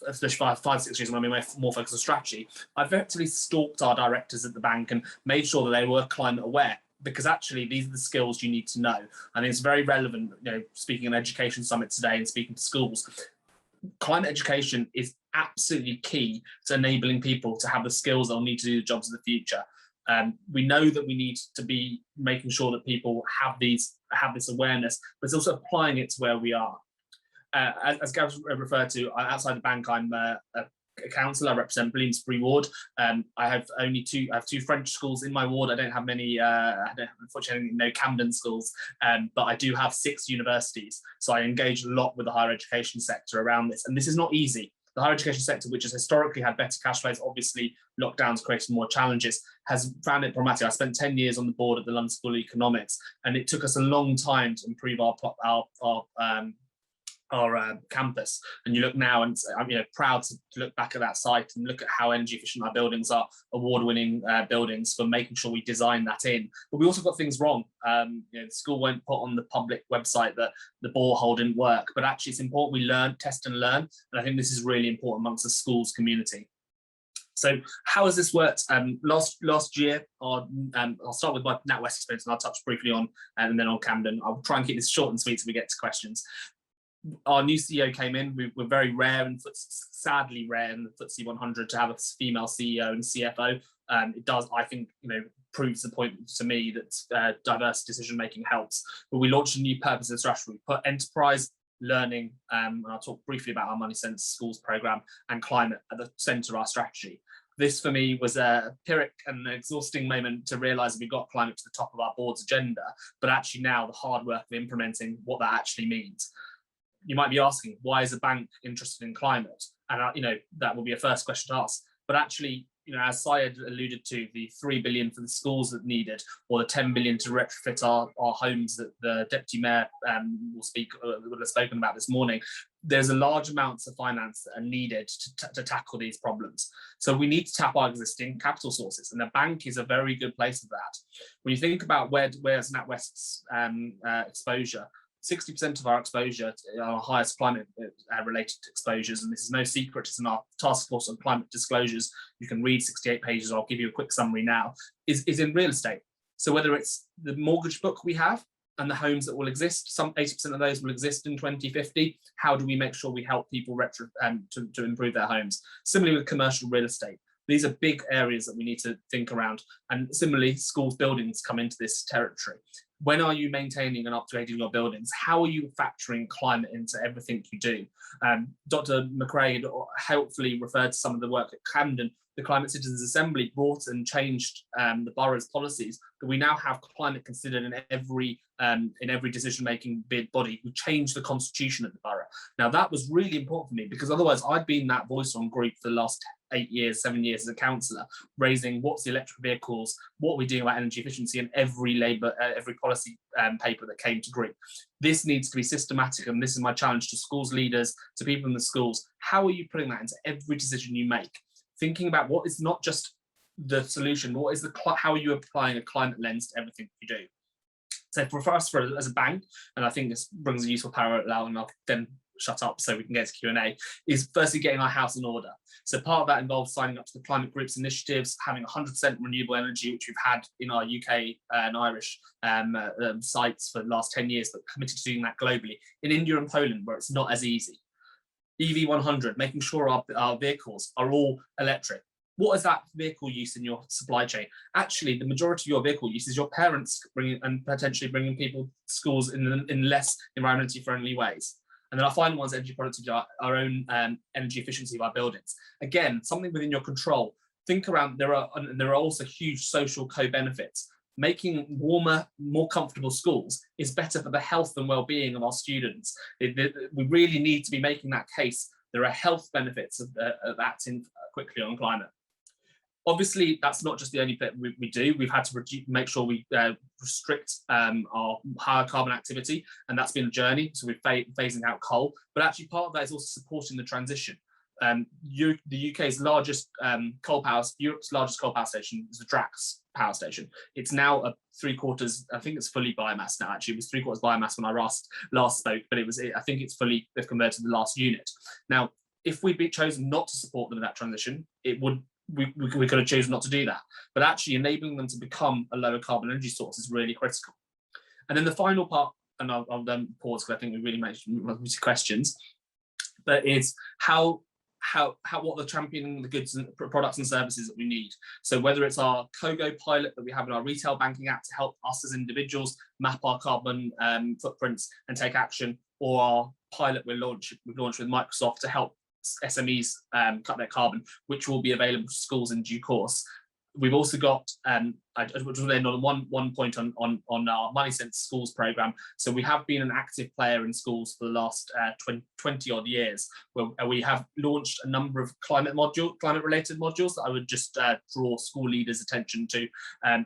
especially 5-6 years when I've been more focused on strategy, I've effectively stalked our directors at the bank and made sure that they were climate aware, because actually these are the skills you need to know. I think it's very relevant, speaking at an education summit today and speaking to schools. Climate education is absolutely key to enabling people to have the skills they'll need to do the jobs of the future. We know that we need to be making sure that people have this awareness, but it's also applying it to where we are. As Gareth referred to, outside the bank, I'm a councillor. I represent Bloomsbury ward. I have two French schools in my ward. I don't have many, unfortunately, no Camden schools, but I do have 6 universities. So I engage a lot with the higher education sector around this. And this is not easy. The higher education sector, which has historically had better cash flows, obviously lockdowns created more challenges, has found it problematic. I spent 10 years on the board at the London School of Economics, and it took us a long time to improve our campus. And you look now, and I'm proud to look back at that site and look at how energy efficient our buildings are, award-winning buildings, for making sure we design that in. But we also got things wrong. The school won't put on the public website that the borehole didn't work, but actually it's important we learn, test and learn, and I think this is really important amongst the schools community. So how has this worked? Last year, I'll start with my NatWest experience, and I'll touch briefly on, and then on Camden. I'll try and keep this short and sweet so we get to questions. Our new CEO came in. We're very rare, and sadly rare in the FTSE 100 to have a female CEO and CFO. It does, I think, proves the point to me that diverse decision making helps. But we launched a new purpose and strategy. We put enterprise, learning, and I'll talk briefly about our Money Sense Schools programme, and climate at the centre of our strategy. This for me was a pyrrhic and exhausting moment to realise that we got climate to the top of our board's agenda, but actually now the hard work of implementing what that actually means. You might be asking, why is a bank interested in climate? And that will be a first question to ask. But actually, as Syed alluded to, the 3 billion for the schools that needed, or the 10 billion to retrofit our homes that the Deputy Mayor will have spoken about this morning, there's a large amounts of finance that are needed to tackle these problems. So we need to tap our existing capital sources, and the bank is a very good place for that. When you think about where's NatWest's exposure, 60% of our exposure, our highest climate related exposures, and this is no secret, it's in our task force on climate disclosures. You can read 68 pages, I'll give you a quick summary now, is in real estate. So whether it's the mortgage book we have and the homes that will exist, some 80% of those will exist in 2050. How do we make sure we help people to improve their homes? Similarly with commercial real estate. These are big areas that we need to think around. And similarly, schools buildings come into this territory. When are you maintaining and upgrading your buildings? How are you factoring climate into everything you do? Dr. Macrae had helpfully referred to some of the work at Camden. The Climate Citizens Assembly brought and changed the borough's policies, that we now have climate considered in every decision-making body. We changed the constitution at the borough. Now that was really important for me, because otherwise I'd been that voice on group for the last 7 years as a councillor, raising what's the electric vehicles, what are we doing about energy efficiency in every policy paper that came to group. This needs to be systematic, and this is my challenge to schools leaders, to people in the schools. How are you putting that into every decision you make? Thinking about what is not just the solution, what is how are you applying a climate lens to everything you do? So for us, as a bank, and I think this brings a useful parallel, and I'll then shut up so we can get to Q&A, is firstly getting our house in order. So part of that involves signing up to the climate groups initiatives, having 100% renewable energy, which we've had in our UK and Irish sites for the last 10 years, but committed to doing that globally. In India and Poland, where it's not as easy. EV 100, making sure our vehicles are all electric. What is that vehicle use in your supply chain? Actually, the majority of your vehicle use is your parents potentially bringing people to schools in less environmentally friendly ways. And then our final one is energy productivity, our own energy efficiency of our buildings. Again, something within your control. Think around, there are also huge social co-benefits. Making warmer, more comfortable schools is better for the health and well-being of our students. We really need to be making that case. There are health benefits of acting quickly on climate. Obviously, that's not just the only bit we do. We've had to make sure we restrict our higher carbon activity, and that's been a journey. So we're phasing out coal, but actually part of that is also supporting the transition. The UK's largest Europe's largest coal power station is the Drax power station. It's now a 3/4, I think it's fully biomass now. Actually, it was 3/4 biomass when I last spoke, but I think it's fully, they've converted the last unit. Now, if we'd been chosen not to support them in that transition, we could have chosen not to do that. But actually enabling them to become a lower carbon energy source is really critical. And then the final part, and I'll then pause because I think we really made questions, but it's what the championing the goods and products and services that we need. So whether it's our Kogo pilot that we have in our retail banking app to help us as individuals map our carbon footprints and take action, or our pilot we've launched with Microsoft to help SMEs cut their carbon, which will be available to schools in due course. We've also got, I just end on one point on our Money Sense Schools programme. So we have been an active player in schools for the last 20 odd years, where we have launched a number of climate related modules that I would just draw school leaders' attention to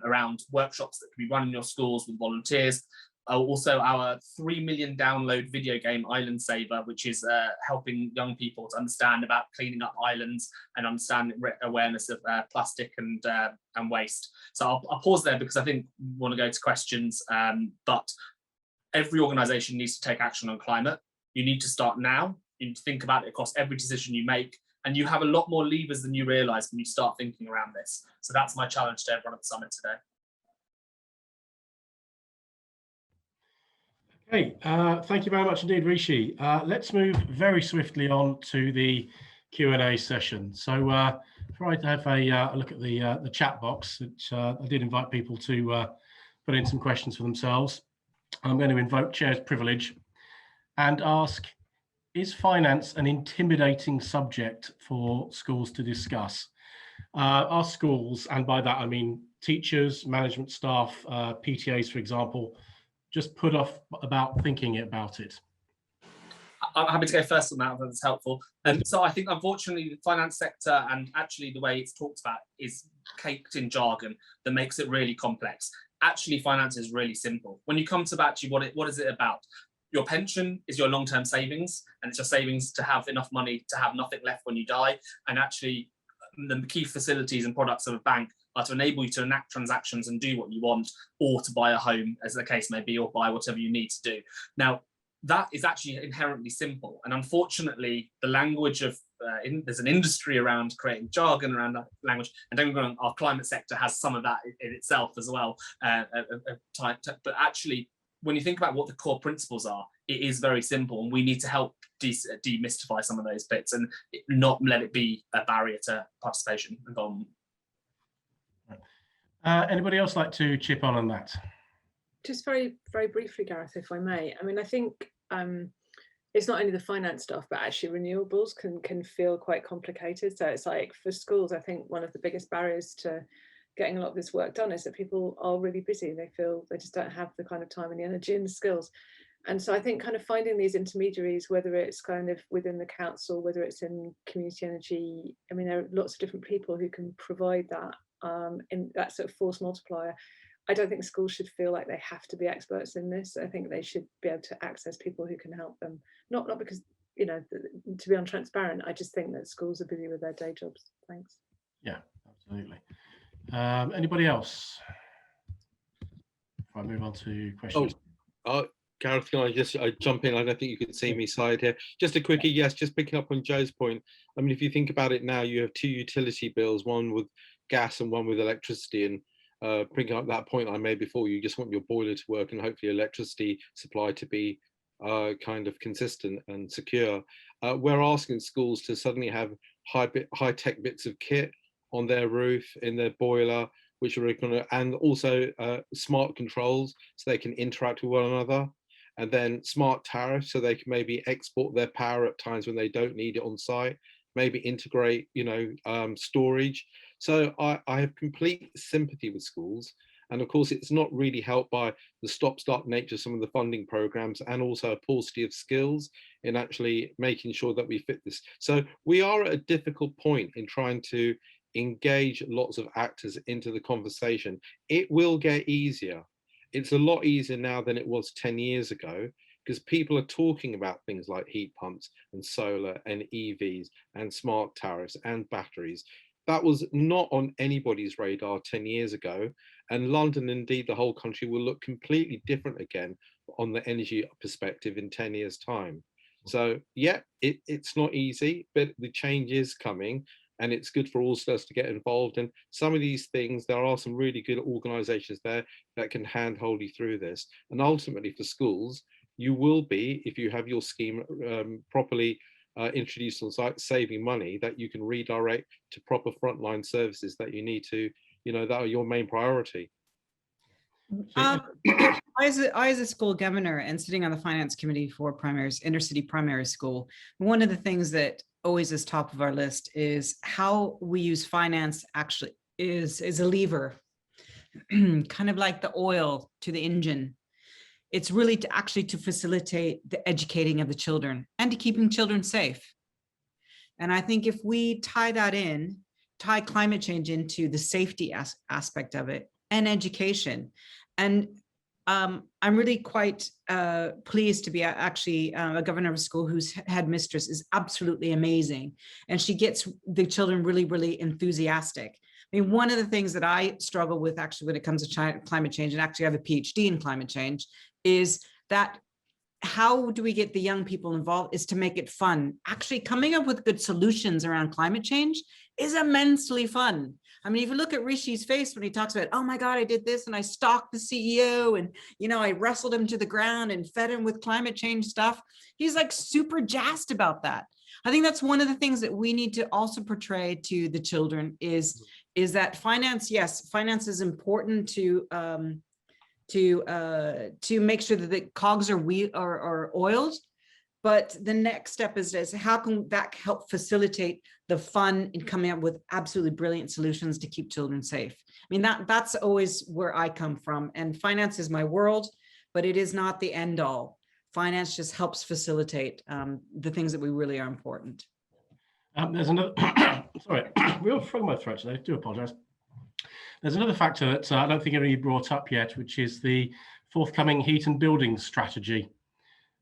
around workshops that can be run in your schools with volunteers. Also our 3 million download video game Island Saver, which is helping young people to understand about cleaning up islands and understand awareness of plastic and waste. So I'll pause there because I think we want to go to questions, but every organisation needs to take action on climate. You need to start now. You need to think about it across every decision you make, and you have a lot more levers than you realise when you start thinking around this. So that's my challenge to everyone at the summit today. Okay, thank you very much indeed, Rishi. Let's move very swiftly on to the Q&A session. So before I have a look at the chat box, which I did invite people to put in some questions for themselves, I'm going to invoke chair's privilege and ask, is finance an intimidating subject for schools to discuss? Our schools, and by that I mean teachers, management staff, PTAs, for example, just put off about thinking about it? I'm happy to go first on that, if that's helpful. So I think, unfortunately, the finance sector and actually the way it's talked about is caked in jargon that makes it really complex. Actually, finance is really simple. When you come to actually what is it about? Your pension is your long-term savings, and it's your savings to have enough money to have nothing left when you die. And actually, the key facilities and products of a bank are to enable you to enact transactions and do what you want, or to buy a home, as the case may be, or buy whatever you need to do. Now, that is actually inherently simple. And unfortunately, the language of, there's an industry around creating jargon around that language. And don't get me wrong, our climate sector has some of that in itself as well. But actually, when you think about what the core principles are, it is very simple, and we need to help demystify some of those bits and not let it be a barrier to participation and involvement. Anybody else like to chip on that? Just very, very briefly, Gareth, if I may. I mean, I think it's not only the finance stuff, but actually renewables can feel quite complicated. So it's like for schools, I think one of the biggest barriers to getting a lot of this work done is that people are really busy. They feel they just don't have the kind of time and the energy and the skills. And so I think kind of finding these intermediaries, whether it's kind of within the council, whether it's in community energy, I mean, there are lots of different people who can provide that in that sort of force multiplier. I don't think schools should feel like they have to be experts in this. I think they should be able to access people who can help them. Not because, you know, to be untransparent, I just think that schools are busy with their day jobs. Thanks. Yeah, absolutely. Anybody else? If I move on to questions. Gareth, can I just jump in? I don't think you can see me Syed here. Just a quickie, yes, just picking up on Joe's point. I mean, if you think about it now, you have two utility bills, one with gas and one with electricity. And picking up that point I made before, you just want your boiler to work and hopefully electricity supply to be kind of consistent and secure. We're asking schools to suddenly have high-tech bits of kit on their roof, in their boiler, which are going to, and also smart controls so they can interact with one another, and then smart tariffs so they can maybe export their power at times when they don't need it on site, maybe integrate, you know, storage. So I have complete sympathy with schools. And of course, it's not really helped by the stop-start nature of some of the funding programs, and also a paucity of skills in actually making sure that we fit this. So we are at a difficult point in trying to engage lots of actors into the conversation. It will get easier. It's a lot easier now than it was 10 years ago, because people are talking about things like heat pumps and solar and EVs and smart tariffs and batteries. That was not on anybody's radar 10 years ago. And London, indeed the whole country, will look completely different again on the energy perspective in 10 years' time. So yeah, it's not easy, but the change is coming. And it's good for all of us to get involved in some of these things. There are some really good organizations there that can hand-hold you through this. And ultimately for schools, you will be, if you have your scheme properly introduced on site, saving money that you can redirect to proper frontline services that you need to, you know, that are your main priority. I, as a school governor and sitting on the finance committee for intercity primary school, one of the things that always is top of our list is how we use finance actually is a lever, kind of like the oil to the engine. It's really to facilitate the educating of the children and to keeping children safe. And I think if we tie climate change into the safety aspect of it and education, and I'm really quite pleased to be actually a governor of a school whose headmistress is absolutely amazing. And she gets the children really, really enthusiastic. I mean, one of the things that I struggle with actually when it comes to climate change, and actually I have a PhD in climate change, is that how do we get the young people involved is to make it fun. Actually coming up with good solutions around climate change is immensely fun. I mean, if you look at Rishi's face when he talks about, oh my God, I did this and I stalked the CEO and, you know, I wrestled him to the ground and fed him with climate change stuff. He's like super jazzed about that. I think that's one of the things that we need to also portray to the children is that finance, yes, finance is important to make sure that the cogs are oiled. But the next step is how can that help facilitate the fun in coming up with absolutely brilliant solutions to keep children safe? I mean, that's always where I come from. And finance is my world, but it is not the end all. finance just helps facilitate the things that we really are important. There's another, sorry, real frog in my throat today, I do apologise. There's another factor that I don't think anybody brought up yet, which is the forthcoming heat and building strategy.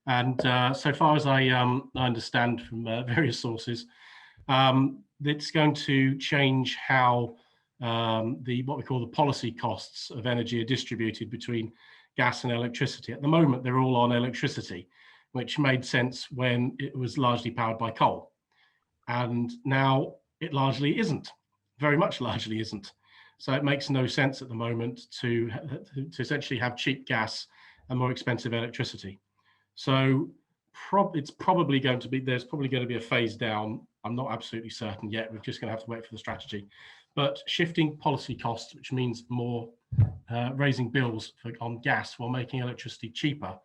And so far as I understand from various sources, it's going to change how what we call the policy costs of energy are distributed between gas and electricity. At the moment, they're all on electricity, which made sense when it was largely powered by coal. And now it largely isn't, very much largely isn't. So it makes no sense at the moment to essentially have cheap gas and more expensive electricity. So it's probably going to be, there's probably going to be a phase down. I'm not absolutely certain yet. We're just going to have to wait for the strategy. But shifting policy costs, which means more raising bills on gas while making electricity cheaper,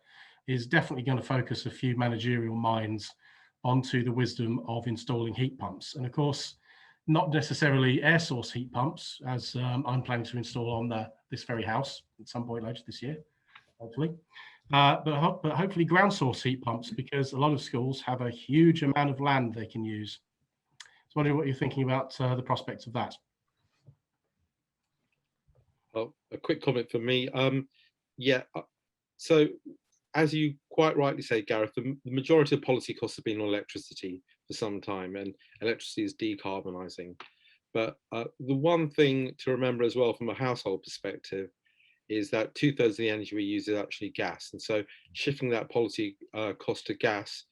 is definitely going to focus a few managerial minds onto the wisdom of installing heat pumps. And of course, not necessarily air source heat pumps, as I'm planning to install on this very house at some point later this year, hopefully. But hopefully ground source heat pumps, because a lot of schools have a huge amount of land they can use. So wondering what you're thinking about the prospects of that. Well, a quick comment from me. Yeah, so as you quite rightly say, Gareth, the majority of policy costs have been on electricity for some time, and electricity is decarbonising. But the one thing to remember as well from a household perspective is that 2/3 of the energy we use is actually gas. And so shifting that policy cost to gas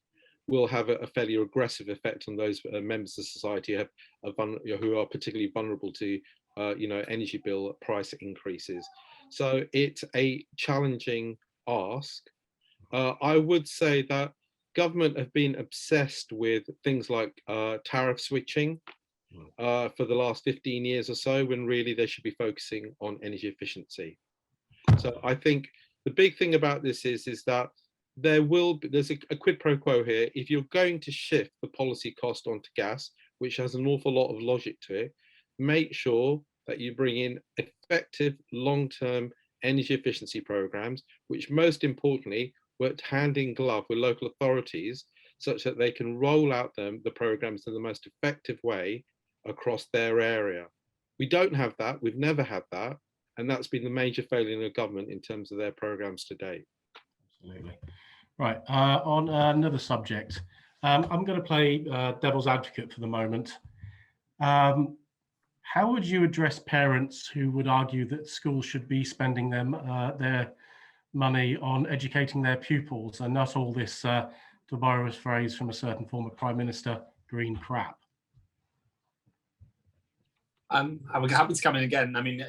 will have a fairly regressive effect on those members of society who are particularly vulnerable to energy bill price increases. So it's a challenging ask. I would say that government have been obsessed with things like tariff switching for the last 15 years or so, when really they should be focusing on energy efficiency. So I think the big thing about this is that there's a quid pro quo here. If you're going to shift the policy cost onto gas, which has an awful lot of logic to it, make sure that you bring in effective long-term energy efficiency programs, which most importantly worked hand in glove with local authorities, such that they can roll out the programs in the most effective way across their area. We don't have that, we've never had that, and that's been the major failure of government in terms of their programs to date. Absolutely. Right, on another subject, I'm going to play devil's advocate for the moment. How would you address parents who would argue that schools should be spending their money on educating their pupils and not all this, to borrow a phrase from a certain former Prime Minister, green crap? I'm happy to come in again. I mean,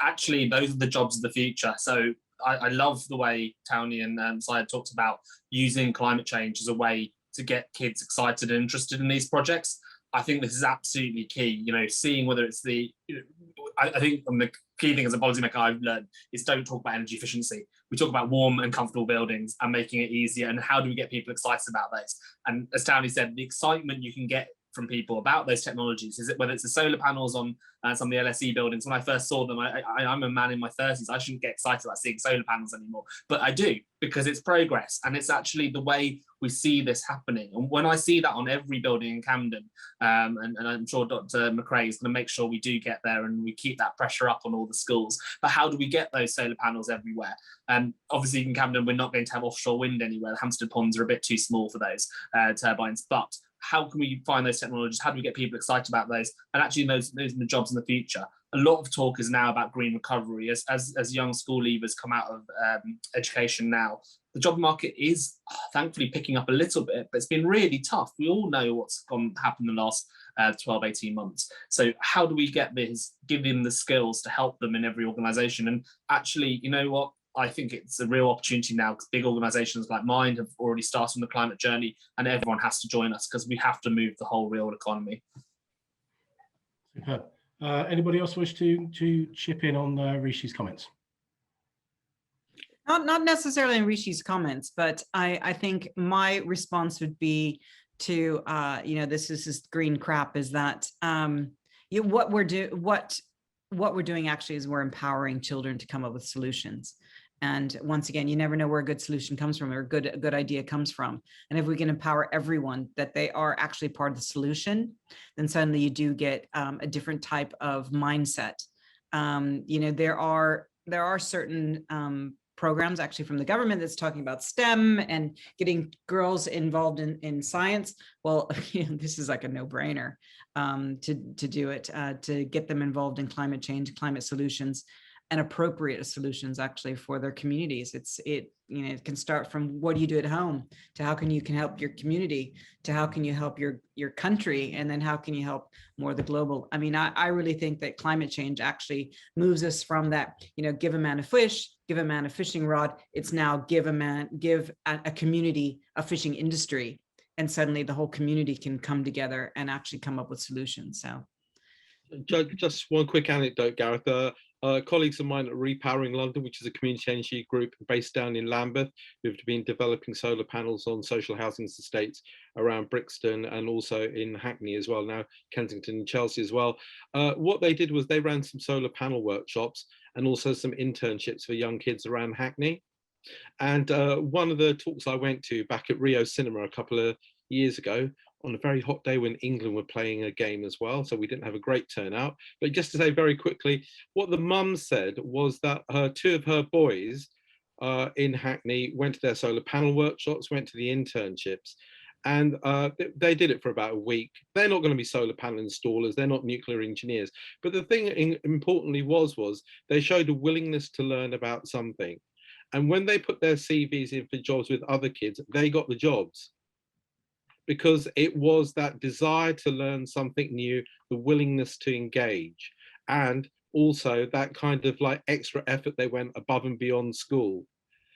actually, those are the jobs of the future. So I love the way Tauni and Syed talked about using climate change as a way to get kids excited and interested in these projects. I think this is absolutely key. Seeing whether it's I think the key thing as a policymaker I've learned is don't talk about energy efficiency. We talk about warm and comfortable buildings and making it easier. And how do we get people excited about those? And as Tauni said, the excitement you can get from people about those technologies, is it whether it's the solar panels on some of the LSE buildings. When I first saw them, I'm a man in my 30s. I shouldn't get excited about seeing solar panels anymore, but I do, because it's progress, and it's actually the way we see this happening. And when I see that on every building in Camden, and I'm sure Dr. Macrae is going to make sure we do get there and we keep that pressure up on all the schools. But how do we get those solar panels everywhere? Obviously in Camden, we're not going to have offshore wind anywhere. The Hampstead ponds are a bit too small for those turbines, but how can we find those technologies? How do we get people excited about those? And actually those are the jobs in the future. A lot of talk is now about green recovery. As young school leavers come out of education now, the job market is thankfully picking up a little bit, but it's been really tough. We all know what's happened in the last 12, 18 months. So how do we give them the skills to help them in every organisation? And actually, you know what? I think it's a real opportunity now, because big organisations like mine have already started on the climate journey, and everyone has to join us, because we have to move the whole real economy. Superb. Anybody else wish to chip in on Rishi's comments? Not necessarily in Rishi's comments, but I think my response would be to this is green crap, is that what we're doing actually is we're empowering children to come up with solutions. And once again, you never know where a good solution comes from or a good idea comes from. And if we can empower everyone that they are actually part of the solution, then suddenly you do get a different type of mindset. You know, there are certain programs actually from the government that's talking about STEM and getting girls involved in science. Well, you know, this is like a no-brainer to do it, to get them involved in climate change, climate solutions, and appropriate solutions actually for their communities. It can start from what do you do at home to how can you help your community to how can you help your country, and then how can you help more the global. I mean, I really think that climate change actually moves us from that, you know, give a man a fish, give a man a fishing rod. It's now give a community a fishing industry, and suddenly the whole community can come together and actually come up with solutions. So just one quick anecdote, Gareth. Colleagues of mine at Repowering London, which is a community energy group based down in Lambeth, who've been developing solar panels on social housing estates around Brixton and also in Hackney as well, now Kensington and Chelsea as well. What they did was they ran some solar panel workshops and also some internships for young kids around Hackney. And one of the talks I went to back at Rio Cinema a couple of years ago, on a very hot day when England were playing a game as well, so we didn't have a great turnout. But just to say very quickly, what the mum said was that two of her boys in Hackney went to their solar panel workshops, went to the internships, and they did it for about a week. They're not going to be solar panel installers, they're not nuclear engineers. But the thing importantly was they showed a willingness to learn about something. And when they put their CVs in for jobs with other kids, they got the jobs, because it was that desire to learn something new, the willingness to engage, and also that kind of like extra effort. They went above and beyond school.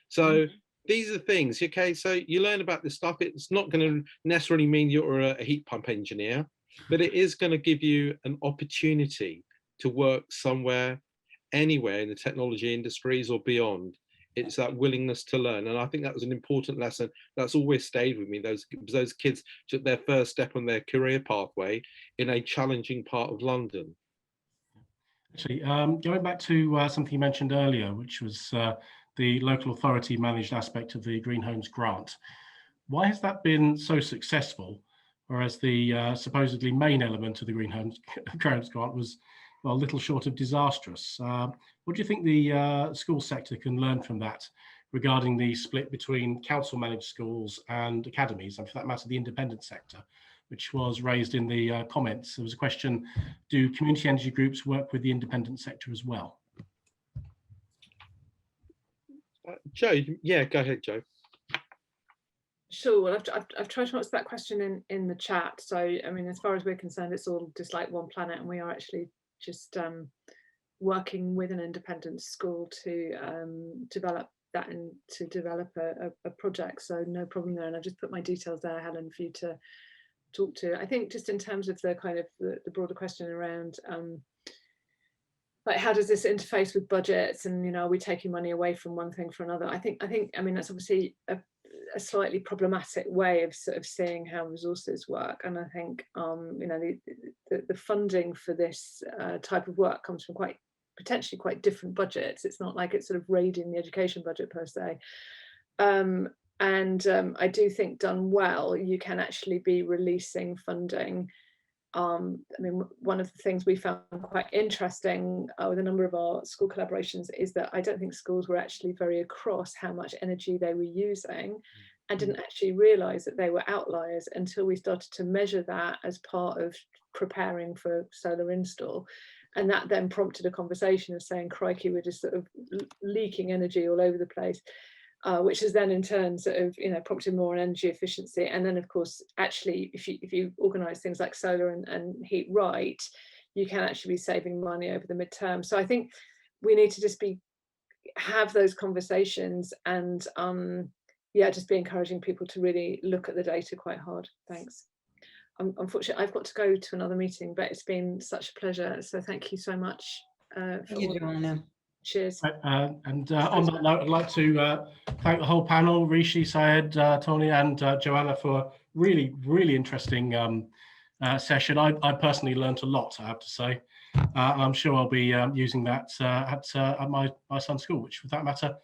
So these are things, okay, so you learn about this stuff. It's not going to necessarily mean you're a heat pump engineer, but it is going to give you an opportunity to work somewhere, anywhere in the technology industries or beyond. It's that willingness to learn. And I think that was an important lesson that's always stayed with me. Those kids took their first step on their career pathway in a challenging part of London. Actually, going back to something you mentioned earlier, which was the local authority managed aspect of the Green Homes grant. Why has that been so successful, whereas the supposedly main element of the Green Homes grant was, well, little short of disastrous? What do you think the school sector can learn from that regarding the split between council managed schools and academies, and for that matter, the independent sector, which was raised in the comments? There was a question, do community energy groups work with the independent sector as well? Joe, yeah, go ahead, Joe. Sure. Well, I've tried to answer that question in the chat. So, I mean, as far as we're concerned, it's all just like one planet, and we are actually just working with an independent school to develop that and to develop a project. So no problem there. And I've just put my details there, Helen, for you to talk to. I think just in terms of the kind of the broader question around like how does this interface with budgets, and, you know, are we taking money away from one thing for another? I think I mean, that's obviously a slightly problematic way of sort of seeing how resources work. And I think you know, the funding for this type of work comes from potentially quite different budgets. It's not like it's sort of raiding the education budget per se. And I do think, done well, you can actually be releasing funding. I mean, one of the things we found quite interesting with a number of our school collaborations is that I don't think schools were actually very across how much energy they were using, and didn't actually realise that they were outliers until we started to measure that as part of preparing for solar install. And that then prompted a conversation of saying, crikey, we're just sort of leaking energy all over the place. Which has then in turn sort of, you know, prompted more on energy efficiency. And then of course, actually, if you organise things like solar and heat right, you can actually be saving money over the midterm. So I think we need to just have those conversations, and yeah, just be encouraging people to really look at the data quite hard. Thanks. Unfortunately, I've got to go to another meeting, but it's been such a pleasure. So thank you so much. Thank you, Joanna. Cheers. On that note, I'd like to thank the whole panel, Rishi, Syed, Tauni, and Joanna, for a really, really interesting session. I personally learned a lot, I have to say. And I'm sure I'll be using that at my son's school, which, for that matter,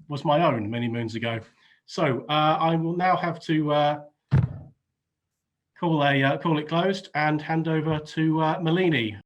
was my own many moons ago. So I will now have to call it closed and hand over to Madlani.